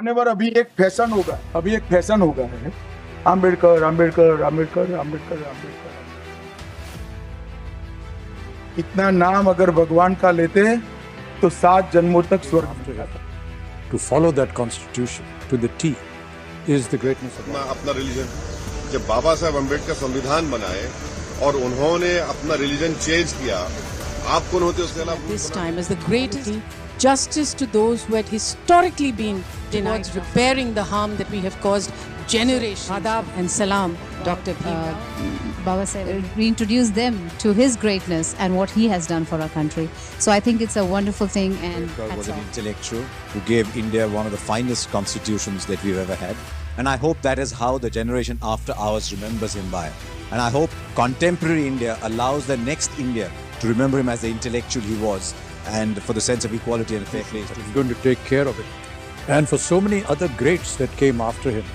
Never अभी एक fashion होगा है आम्बेडकर आम्बेडकर आम्बेडकर आम्बेडकर आम्बेडकर। इतना नाम अगर भगवान का लेते तो 7 जन्मों तक स्वर्ग में जाता। To follow that constitution to the T is the greatness of अपना रिलीजन, जब बाबा साहब अम्बेडकर संविधान बनाए और उन्होंने अपना रिलीजन चेंज किया, आप कौन होते उसके खिलाफ? This time as the greatest justice to those who had historically been towards repairing the harm that we have caused generations. Adab and salam, Dr. Baba Saheb reintroduced them to his greatness and what he has done for our country. So I think it's a wonderful thing. And Ambedkar was an intellectual who gave India one of the finest constitutions that we've ever had. And I hope that is how the generation after ours remembers him by. And I hope contemporary India allows the next India to remember him as the intellectual he was, and for the sense of equality and fair play. He's going to take care of it. And for so many other greats that came after him,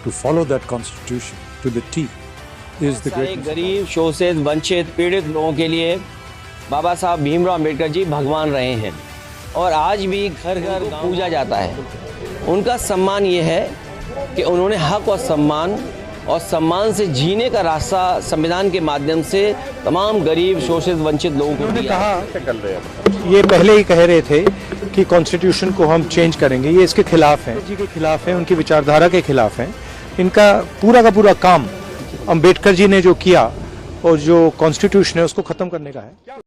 to follow that constitution to the T is the greatness. गरीब, शोषित, वंचित, पीड़ित लोगों के लिए बाबा साहब भीमराव अम्बेडकर जी भगवान रहे हैं और आज भी घर घर पूजा जाता है। उनका सम्मान ये है कि उन्होंने हक और सम्मान से जीने का रास्ता संविधान के माध्यम से तमाम गरीब, शोषित, वंचित लोगों को दिया। ये पहले ही कह रहे थे कि कॉन्स्टिट्यूशन को हम चेंज करेंगे, ये इसके खिलाफ हैं, जी के खिलाफ हैं, उनकी विचारधारा के खिलाफ हैं। इनका पूरा का पूरा काम अंबेडकर जी ने जो किया और जो कॉन्स्टिट्यूशन है उसको खत्म करने का है।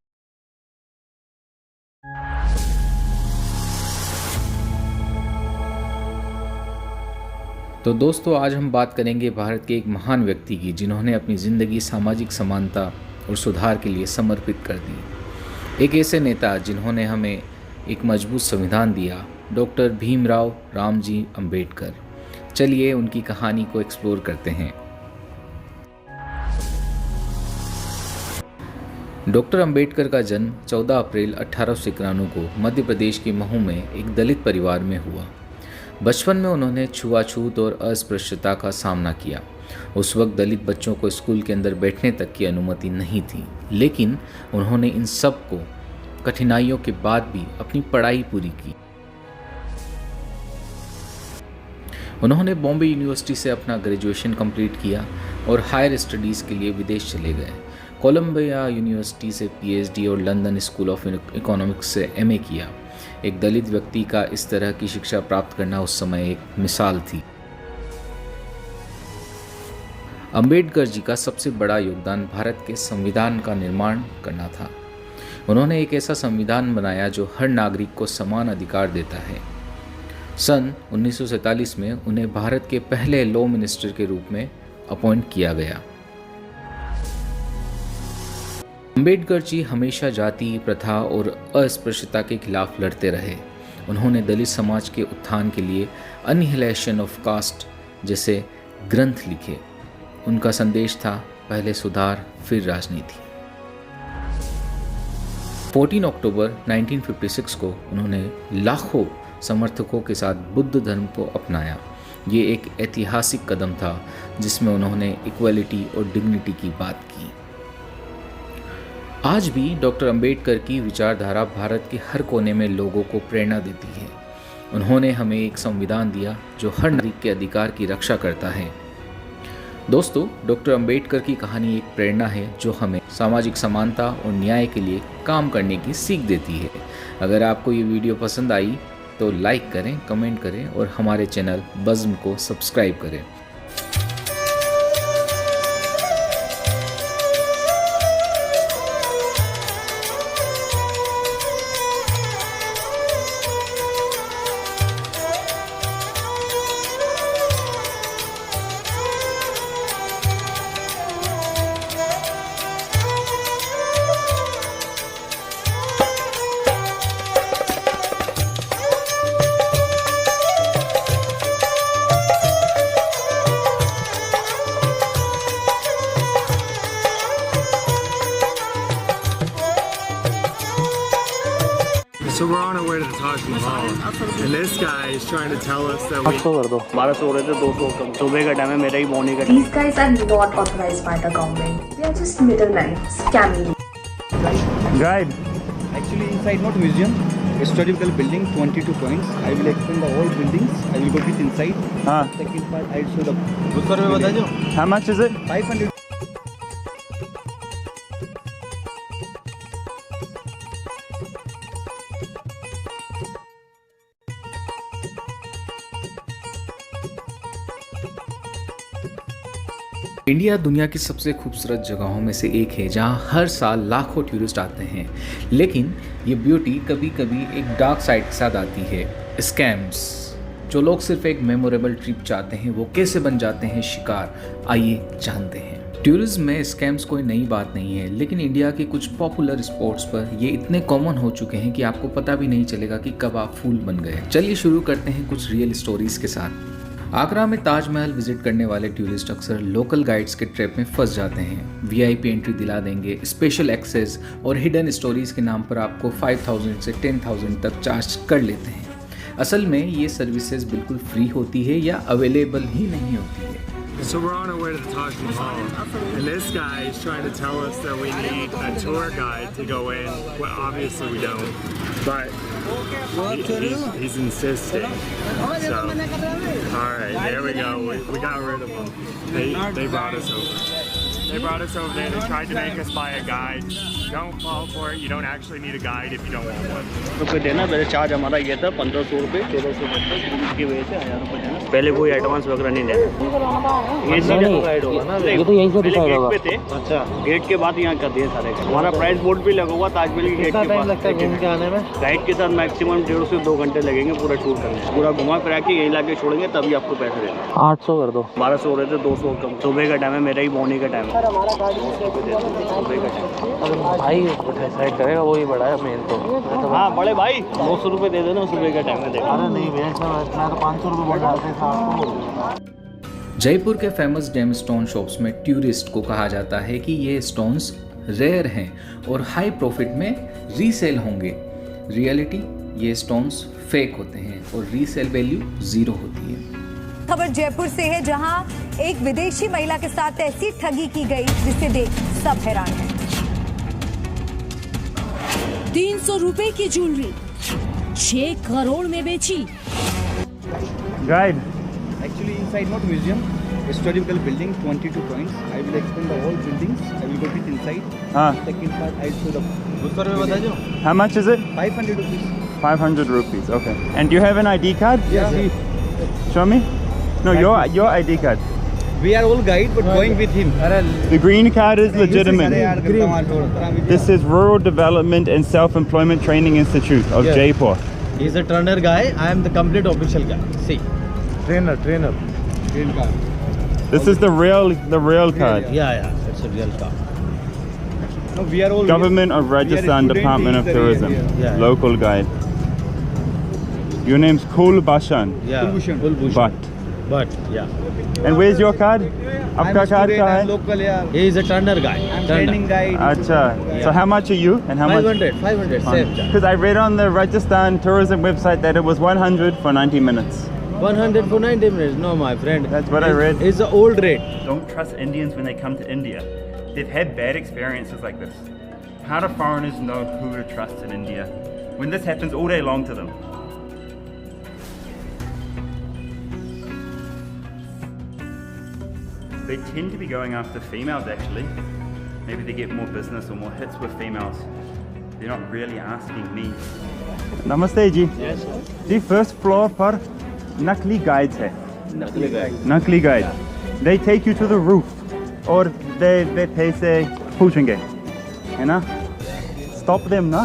तो दोस्तों, आज हम बात करेंगे भारत के एक महान व्यक्ति की जिन्होंने अपनी ज़िंदगी सामाजिक समानता और सुधार के लिए समर्पित कर दी। एक ऐसे नेता जिन्होंने हमें एक मजबूत संविधान दिया, डॉक्टर भीमराव रामजी अंबेडकर। चलिए उनकी कहानी को एक्सप्लोर करते हैं। डॉक्टर अंबेडकर का जन्म 14 अप्रैल 1891 को मध्य प्रदेश के महू में एक दलित परिवार में हुआ। बचपन में उन्होंने छुआछूत और अस्पृश्यता का सामना किया। उस वक्त दलित बच्चों को स्कूल के अंदर बैठने तक की अनुमति नहीं थी, लेकिन उन्होंने इन सब को कठिनाइयों के बाद भी अपनी पढ़ाई पूरी की। उन्होंने बॉम्बे यूनिवर्सिटी से अपना ग्रेजुएशन कंप्लीट किया और हायर स्टडीज़ के लिए विदेश चले गए। कोलंबिया यूनिवर्सिटी से पीएचडी और लंदन स्कूल ऑफ इकोनॉमिक्स से एमए किया। एक दलित व्यक्ति का इस तरह की शिक्षा प्राप्त करना उस समय एक मिसाल थी। अंबेडकर जी का सबसे बड़ा योगदान भारत के संविधान का निर्माण करना था। उन्होंने एक ऐसा संविधान बनाया जो हर नागरिक को समान अधिकार देता है। सन 1947 में उन्हें भारत के पहले लॉ मिनिस्टर के रूप में अपॉइंट किया गया। अंबेडकर जी हमेशा जाति प्रथा और अस्पृश्यता के खिलाफ लड़ते रहे। उन्होंने दलित समाज के उत्थान के लिए अनिहिलेशन ऑफ कास्ट जैसे ग्रंथ लिखे। उनका संदेश था पहले सुधार फिर राजनीति। 14 अक्टूबर 1956 को उन्होंने लाखों समर्थकों के साथ बुद्ध धर्म को अपनाया। ये एक ऐतिहासिक कदम था जिसमें उन्होंने इक्वलिटी और डिग्निटी की बात की। आज भी डॉक्टर अंबेडकर की विचारधारा भारत के हर कोने में लोगों को प्रेरणा देती है। उन्होंने हमें एक संविधान दिया जो हर नागरिक के अधिकार की रक्षा करता है। दोस्तों, डॉक्टर अंबेडकर की कहानी एक प्रेरणा है जो हमें सामाजिक समानता और न्याय के लिए काम करने की सीख देती है। अगर आपको ये वीडियो पसंद आई तो लाइक करें, कमेंट करें और हमारे चैनल बज़्म को सब्सक्राइब करें। So we're on our way to the Taj Mahal, and this guy is trying to tell us that we. 1200 हो रहे थे, 200 कम। सुबह का टाइम है, मेरा ही मॉर्निंग का। These guys are not authorized by the government. They are just middlemen, scamming. Guide. Actually, inside not museum. Historical building, 22 points. I will explain the all buildings. I will go with inside. हाँ. Second part, I will show the. How much is it? 500. India दुनिया की सबसे खूबसूरत जगहों में से एक है जहां हर साल लाखों टूरिस्ट आते हैं, लेकिन ये ब्यूटी कभी कभी एक डार्क साइड के साथ आती है। स्कैम्स। जो लोग सिर्फ एक मेमोरेबल ट्रिप चाहते हैं वो कैसे बन जाते हैं शिकार, आइए जानते हैं। टूरिज्म में स्कैम्स कोई नई बात नहीं है, लेकिन इंडिया के कुछ पॉपुलर स्पॉट्स पर ये इतने कॉमन हो चुके हैं कि आपको पता भी नहीं चलेगा कि कब आप फूल बन गए। चलिए शुरू करते हैं कुछ रियल स्टोरीज के साथ। आगरा में ताजमहल विजिट करने वाले टूरिस्ट अक्सर लोकल गाइड्स के ट्रैप में फंस जाते हैं। वीआईपी एंट्री दिला देंगे, स्पेशल एक्सेस और हिडन स्टोरीज के नाम पर आपको 5000 से 10,000 तक चार्ज कर लेते हैं। असल में ये सर्विसेज बिल्कुल फ्री होती है या अवेलेबल ही नहीं होती है। So we're on our way to the Taj Mahal, and this guy is trying to tell us that we need a tour guide to go in. Well, obviously we don't, but he's insisting. So, all right, there we go. We got rid of him. They brought us over. They brought us over there. They tried to make us buy a guide. Don't fall for it. You don't actually need a guide if you don't want one. रुपये देना, पहले charge हमारा ये था 1500 रुपये, 1300 की वजह से 1000 रुपये देना। पहले कोई एडवांस वगैरह नहीं देना। ये सीधा गाइड होगा ना, ये तो यहीं से डिसाइड होगा। गेट पे थे, अच्छा गेट के बाद यहाँ कर दिए सारे। हमारा प्राइस बोर्ड भी लगा हुआ ताजमहल के गेट के पास। लगता है घूम के आने में गाइड के साथ मैक्सिमम 1.5 से 2 घंटे लगेंगे पूरा टूर करने। पूरा घुमा फिरा के यहीं लाके छोड़ेंगे, तभी आपको पैसे देना। 800 कर दो। 1200 हो रहे थे, 200 कम। सुबह का टाइम है, मेरा ही मॉर्निंग का टाइम है। सुबह का टाइम भाई डिसाइड करेगा, वही बड़ा है मेन तो। हाँ बड़े भाई 200 रुपये दे देना, सुबह का टाइम है। अरे नहीं भैया, इतना तो 500 रुपये बोल रहा था। जयपुर के फेमस जेम स्टोन शॉप्स में टूरिस्ट को कहा जाता है कि ये स्टोन्स रेयर हैं और हाई प्रॉफिट में रीसेल होंगे। रियलिटी, ये स्टोन्स फेक होते हैं और रीसेल वैल्यू 0 होती है। खबर जयपुर से है, जहां एक विदेशी महिला के साथ ऐसी ठगी की गई जिसे देख सब हैरान हैं। 300 रुपए की ज्वेलरी 6 करोड़ में बेची। Guide. Actually inside not museum, historical building, 22 points. I will explain the whole buildings. I will go with inside. हाँ. Second part I will show the. उसका रुपये बता दो। How much is it? 500 rupees. 500 rupees. Okay. And do you have an ID card? Yes. Show me. No, your ID card. We are all guide, but going with him. The green card is legitimate. This is Rural Development and Self-Employment Training Institute of Jaipur. He's a trainer guy. I am the complete official guy. See, Trainer. Green card. This is the real card. yeah, it's a real car. No, we are all Government of Rajasthan Department of Tourism. Yeah. Local guide. Your name's Kulbhushan. Yeah, Kulbhushan. But yeah. And where's your card? आपका card कहाँ है? Local यार. He is a trainer guy. I'm training guide. अच्छा. So how much are you? And how much? 500. Same. Because I read on the Rajasthan tourism website that it was 100 for 90 minutes. 100 for 90 minutes. No, my friend. That's what I read. It's the old rate. Don't trust Indians when they come to India. They've had bad experiences like this. How do foreigners know who to trust in India when this happens all day long to them? They tend to be going after females actually. Maybe they get more business or more hits with females. They're not really asking me. नमस्ते जी. Yes. जी first floor पर नकली guides है. नकली guide. They take you to the roof और they पैसे पूछेंगे, है ना? Stop them ना?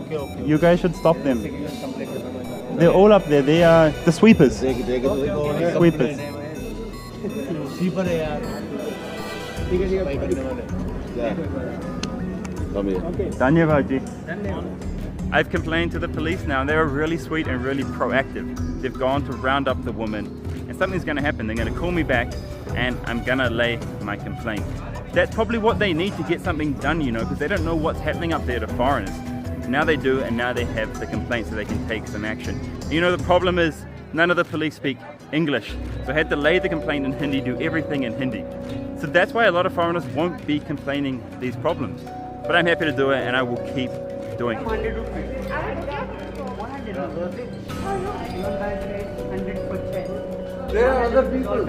Okay. You guys should stop them. They're all up there. They are the sweepers. Sweepers. Sweeper है यार. धन्यवाद जी. I've complained to the police now, and they were really sweet and really proactive. They've gone to round up the woman, and something's going to happen. They're going to call me back, and I'm going to lay my complaint. That's probably what they need to get something done, you know, because they don't know what's happening up there to foreigners. Now they do, and now they have the complaint so they can take some action. You know, the problem is none of the police speak English, so I had to lay the complaint in Hindi, do everything in Hindi. So that's why a lot of foreigners won't be complaining these problems. But I'm happy to do it, and I will keep doing. There are other people.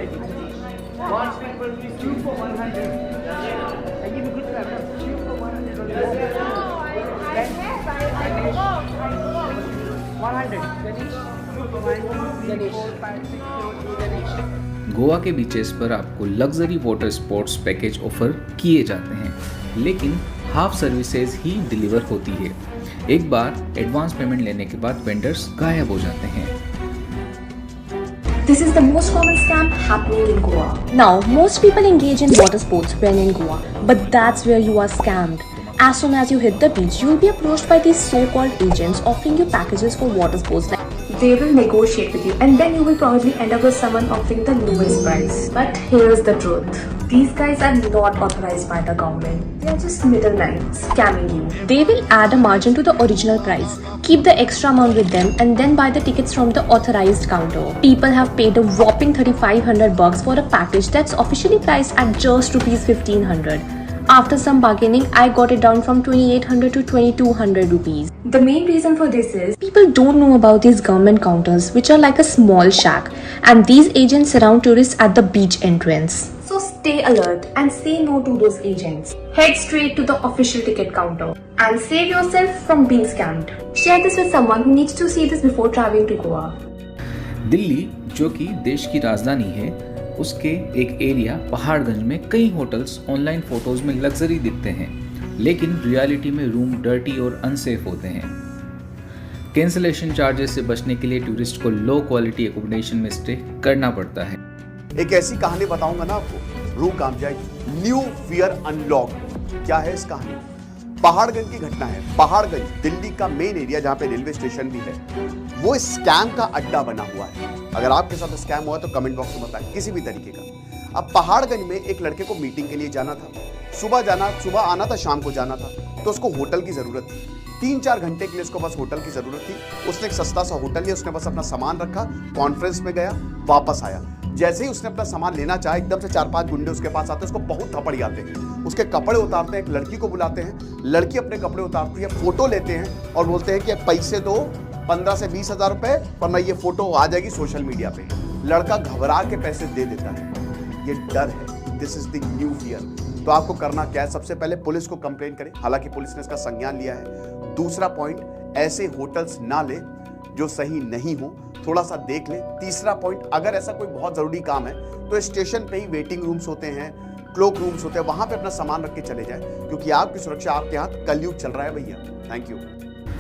Once people will shoot for 100. I give you good time. Shoot for 100. 100. Goa के beaches पर आपको luxury water sports package offer किए जाते हैं, लेकिन half services ही deliver होती है। एक बार एडवांस पेमेंट लेने के बाद वेंडर्स गायब हो जाते हैं। This is the most common scam happening in Goa. Now, most people engage in water sports when in Goa, but that's where you are scammed. As soon as you hit the beach, you will be approached by these so-called agents offering you packages for water sports. They will negotiate with you, and then you will probably end up with someone offering the lowest price. But here's the truth. These guys are not authorized by the government. They are just middlemen scamming you. They will add a margin to the original price, keep the extra amount with them, and then buy the tickets from the authorized counter. People have paid a whopping $3,500 for a package that's officially priced at just rupees 1,500. After some bargaining, I got it down from 2,800 to 2,200 rupees. The main reason for this is people don't know about these government counters, which are like a small shack, and these agents surround tourists at the beach entrance. So stay alert and say no to those agents. Head straight to the official ticket counter and save yourself from being scammed. Share this with someone who needs to see this before traveling to Goa. Delhi, जो कि देश की राजधानी है, उसके एक area Paharganj में कई होटल्स ऑनलाइन फोटोज में लग्जरी दिखते हैं, लेकिन रियलिटी में रूम डर्टी और अनसेफ होते हैं। कैंसिलेशन चार्जेस से बचने के लिए टूरिस्ट को लो क्वालिटी एकोमोडेशन में स्टे करना पड़ता है। एक ऐसी कहानी बताऊंगा ना आपको, रूह कांप जाएगी। New fear unlock. क्या है इस कहानी? पहाड़गंज की घटना है। पहाड़गंज दिल्ली का मेन एरिया जहां पे रेलवे स्टेशन भी है, वो स्कैम का अड्डा बना हुआ है। अगर आपके साथ स्कैम हुआ तो कमेंट बॉक्स में बताएं, किसी भी तरीके का। अब पहाड़गंज में एक लड़के को मीटिंग के लिए जाना था, सुबह आना था, शाम को जाना था, तो उसको होटल की जरूरत थी। 3-4 घंटे के लिए उसको बस होटल की जरूरत थी। उसने एक सस्ता सा होटल लिया, उसने बस अपना सामान रखा, कॉन्फ्रेंस में गया, वापस आया। जैसे ही उसने अपना सामान लेना चाहा, एकदम से 4-5 गुंडे उसके पास आते हैं, उसको बहुत थप्पड़ आते हैं, उसके कपड़े उतारते हैं, एक लड़की को बुलाते हैं, लड़की अपने कपड़े उतारती है, फोटो लेते हैं और बोलते हैं कि पैसे दो 15 से 20 हजार रुपए, वरना ये फोटो आ जाएगी सोशल मीडिया पे। लड़का घबरा के पैसे दे देता है। ये डर है। This is the new fear. तो आपको करना क्या है? सबसे पहले पुलिस को कंप्लेंट करें, हालांकि पुलिस ने इसका संज्ञान लिया है। दूसरा पॉइंट, ऐसे होटल्स ना ले जो सही नहीं हो, थोड़ा सा देख ले। तीसरा पॉइंट, अगर ऐसा कोई बहुत जरूरी काम है तो स्टेशन पे ही वेटिंग रूम्स होते हैं, क्लोक रूम्स होते हैं, वहां पे अपना सामान रख के चले जाए, क्योंकि आपकी सुरक्षा आपके हाथ। कलयुग चल रहा है भैया। Thank you.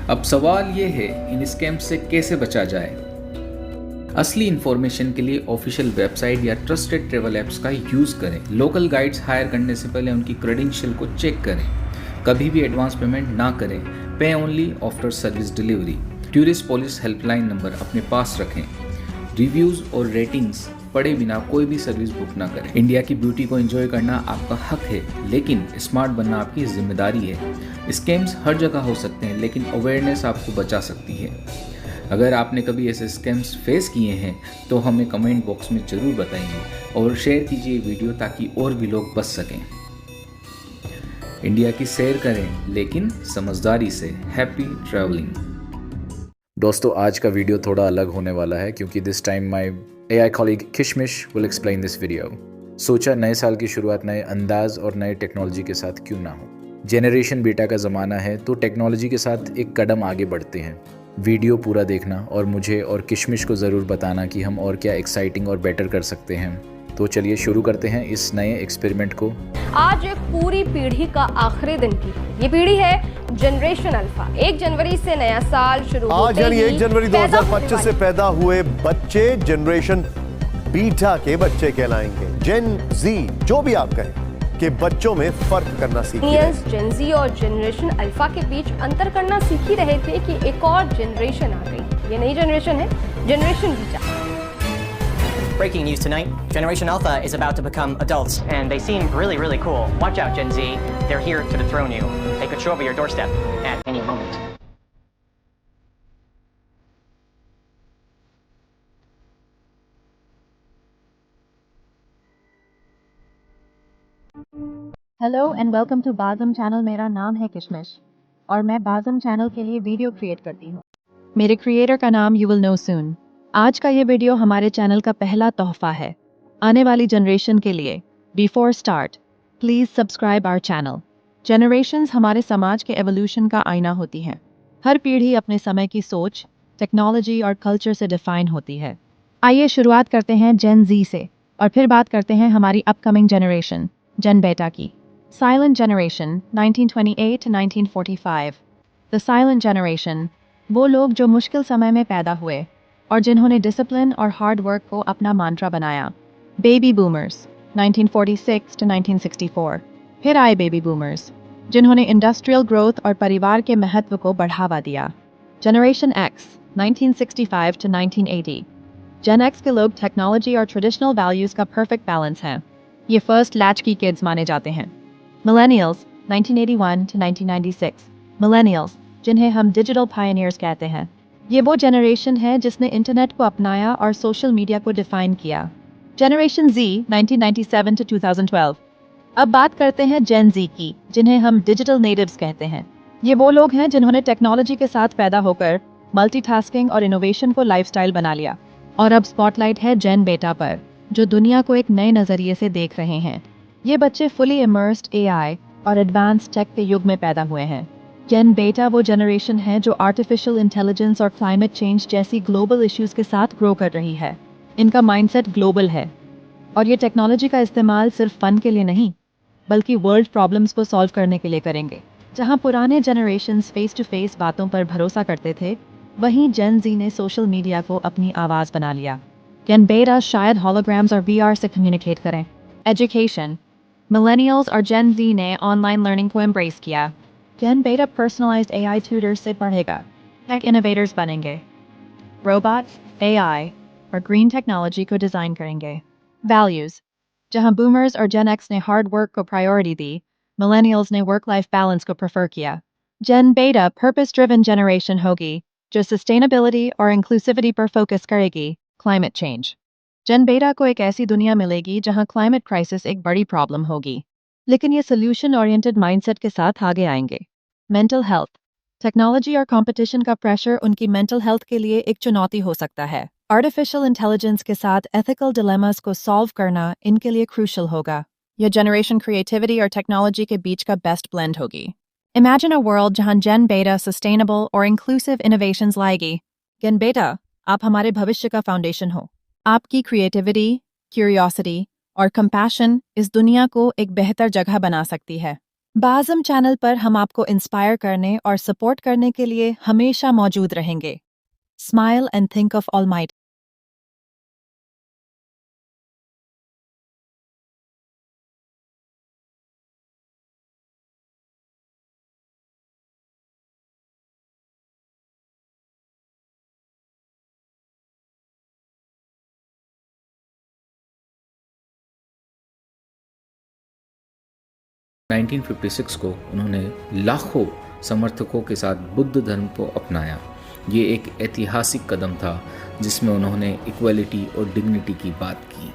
अब सवाल ये है, इन स्कैम से कैसे बचा जाए? असली इंफॉर्मेशन के लिए ऑफिशियल वेबसाइट या ट्रस्टेड ट्रैवल ऐप्स का यूज़ करें। लोकल गाइड्स हायर करने से पहले उनकी क्रेडेंशियल को चेक करें। कभी भी एडवांस पेमेंट ना करें। पे only after service delivery. Tourist police helpline number अपने पास रखें। रिव्यूज़ और रेटिंग्स पढ़े बिना कोई भी सर्विस बुक ना करें। इंडिया की ब्यूटी को एंजॉय करना आपका हक है, लेकिन स्मार्ट बनना आपकी जिम्मेदारी है। स्कैम्स हर जगह हो सकते हैं, लेकिन अवेयरनेस आपको बचा सकती है। अगर आपने कभी ऐसे स्कैम्स फेस किए हैं तो हमें कमेंट बॉक्स में ज़रूर बताइए और शेयर कीजिए वीडियो, ताकि और भी लोग बच सकें। इंडिया की सैर करें, लेकिन समझदारी से। Happy travelling. दोस्तों, आज का वीडियो थोड़ा अलग होने वाला है, क्योंकि this time my AI colleague Kishmish will explain this video. सोचा नए साल की शुरुआत नए अंदाज और नए टेक्नोलॉजी के साथ क्यों ना हो। जेनरेशन बीटा का ज़माना है, तो टेक्नोलॉजी के साथ एक कदम आगे बढ़ते हैं। वीडियो पूरा देखना और मुझे और किशमिश को ज़रूर बताना कि हम और क्या एक्साइटिंग और बेटर कर सकते हैं। तो चलिए शुरू करते हैं इस नए एक्सपेरिमेंट को। आज एक पूरी पीढ़ी का आखिरी दिन की ये पीढ़ी है जनरेशन अल्फा। 1 जनवरी से नया साल शुरू आज यानी 1 जनवरी 2025 से पैदा हुए बच्चे जनरेशन बीटा के बच्चे कहलाएंगे। जेन जी, जो भी आप कहें, कि बच्चों में फर्क करना सीखिए। जेन जी और जनरेशन अल्फा के बीच अंतर करना सीख ही रहे थे कि एक और जनरेशन आ गई। ये नई जनरेशन है, generation beta. Breaking news tonight, Generation Alpha is about to become adults, and they seem really, really cool. Watch out, Gen Z. They're here to dethrone you. They could show up at your doorstep at any moment. Hello and welcome to Bagam channel. मेरा नाम है किशमिश और मैं बाज़म channel के लिए video create करती हूँ। मेरे क्रिएटर का नाम यू विल नो सून। आज का ये वीडियो हमारे चैनल का पहला तोहफा है आने वाली जनरेशन के लिए। Before start please subscribe our channel. Generations हमारे समाज के एवोल्यूशन का आईना होती हैं। हर पीढ़ी अपने समय की सोच, टेक्नोलॉजी और कल्चर से डिफाइन होती है। आइए शुरुआत करते हैं जेन जी से और फिर बात करते हैं हमारी अपकमिंग जनरेशन जेन बेटा की। Silent generation 1928 to 1945। The silent generation वो लोग जो मुश्किल समय में पैदा हुए और जिन्होंने डिसिप्लिन और हार्ड वर्क को अपना mantra बनाया। Baby boomers 1946 to 1964। फिर आए बेबी बूमर्स जिन्होंने इंडस्ट्रियल ग्रोथ और परिवार के महत्व को बढ़ावा दिया। Generation X 1965 to 1980। Gen X के लोग टेक्नोलॉजी और ट्रेडिशनल वैल्यूज़ का परफेक्ट बैलेंस हैं। ये फर्स्ट लैच की किड्स माने जाते हैं। Millennials 1981 to 1996। मिलेनियल्स जिन्हें हम डिजिटल पायनियर्स कहते हैं, ये वो जनरेशन है जिसने इंटरनेट को अपनाया और सोशल मीडिया को डिफाइन किया। Generation Z 1997 to 2012। अब बात करते हैं जेन जी की, जिन्हें हम डिजिटल नेटिव्स कहते हैं। ये वो लोग हैं जिन्होंने टेक्नोलॉजी के साथ पैदा होकर मल्टीटास्किंग और इनोवेशन को लाइफस्टाइल बना लिया। और अब स्पॉटलाइट है जेन बेटा पर, जो दुनिया को एक नए नज़रिए से देख रहे हैं। ये बच्चे फुली इमर्स्ड एआई और एडवांस टेक के युग में पैदा हुए हैं। जेन बेटा वो जनरेशन है जो आर्टिफिशियल इंटेलिजेंस और क्लाइमेट चेंज जैसी ग्लोबल इश्यूज के साथ ग्रो कर रही है। इनका माइंडसेट ग्लोबल है और ये टेक्नोलॉजी का इस्तेमाल सिर्फ फन के लिए नहीं, बल्कि वर्ल्ड प्रॉब्लम्स को सॉल्व करने के लिए करेंगे। जहाँ पुराने जनरेशन्स फेस टू फेस बातों पर भरोसा करते थे, वहीं जेन जी ने सोशल मीडिया को अपनी आवाज़ बना लिया। जेन बेटा शायद हॉलोग्राम्स और वीआर से कम्युनिकेट करें। एजुकेशन मिलेनियल्स और जेन जी ने ऑनलाइन लर्निंग को एम्ब्रेस किया। जेन बेटा पर्सनलाइज्ड एआई ट्यूटर्स से पढ़ेगा, टेक इनोवेटर्स बनेंगे, रोबोट, एआई और ग्रीन टेक्नोलॉजी को डिज़ाइन करेंगे। वैल्यूज़ जहां बूमर्स और जेन एक्स ने हार्ड वर्क को प्रायोरिटी दी, मिलेनियल्स ने वर्क लाइफ बैलेंस को प्रेफर किया। जेन बेटा पर्पस ड्रिवन जनरेशन होगी जो सस्टेनेबिलिटी और इंक्लूसिविटी पर फोकस करेगी। क्लाइमेट चेंज जेन बेटा को एक ऐसी दुनिया मिलेगी जहां क्लाइमेट क्राइसिस एक बड़ी प्रॉब्लम होगी, लेकिन ये सोल्यूशन ओरिएंटेड माइंडसेट के साथ आगे आएंगे। मेंटल हेल्थ टेक्नोलॉजी और कंपटीशन का प्रेशर उनकी मेंटल हेल्थ के लिए एक चुनौती हो सकता है। आर्टिफिशियल इंटेलिजेंस के साथ एथिकल डिलेमास को सॉल्व करना इनके लिए क्रूशल होगा। यह जनरेशन क्रिएटिविटी और टेक्नोलॉजी के बीच का बेस्ट ब्लेंड होगी। इमेजिन अ वर्ल्ड जहां जेन बेटा सस्टेनेबल और इंक्लूसिव इनोवेशंस लाएगी। जेन बेटा, आप हमारे भविष्य का फाउंडेशन हो। आपकी क्रिएटिविटी, क्यूरियोसिटी और कंपैशन इस दुनिया को एक बेहतर जगह बना सकती है। बाज़म चैनल पर हम आपको इंस्पायर करने और सपोर्ट करने के लिए हमेशा मौजूद रहेंगे। Smile and think of almighty. सन 1956 को उन्होंने लाखों समर्थकों के साथ बुद्ध धर्म को अपनाया। ये एक ऐतिहासिक कदम था जिसमें उन्होंने इक्वलिटी और डिग्निटी की बात की।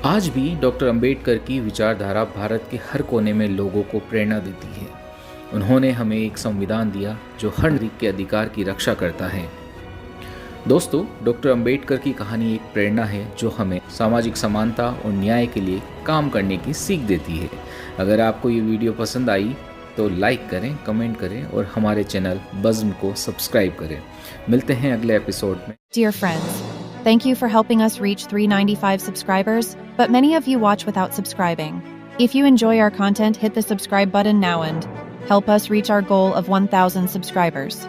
आज भी डॉक्टर अंबेडकर की विचारधारा भारत के हर कोने में लोगों को प्रेरणा देती है। उन्होंने हमें एक संविधान दिया जो हर नागरिक के अधिकार की रक्षा करता है। दोस्तों, डॉक्टर अंबेडकर की कहानी एक प्रेरणा है जो हमें सामाजिक समानता और न्याय के लिए काम करने की सीख देती है। अगर आपको ये वीडियो पसंद आई तो लाइक करें, कमेंट करें और हमारे चैनल बज़्म को सब्सक्राइब करें। मिलते हैं अगले एपिसोड में। Dear friends, thank you for helping us reach 395 subscribers, but many of you watch without subscribing. If you enjoy our content, hit the subscribe button now and help us reach our goal of 1,000 subscribers.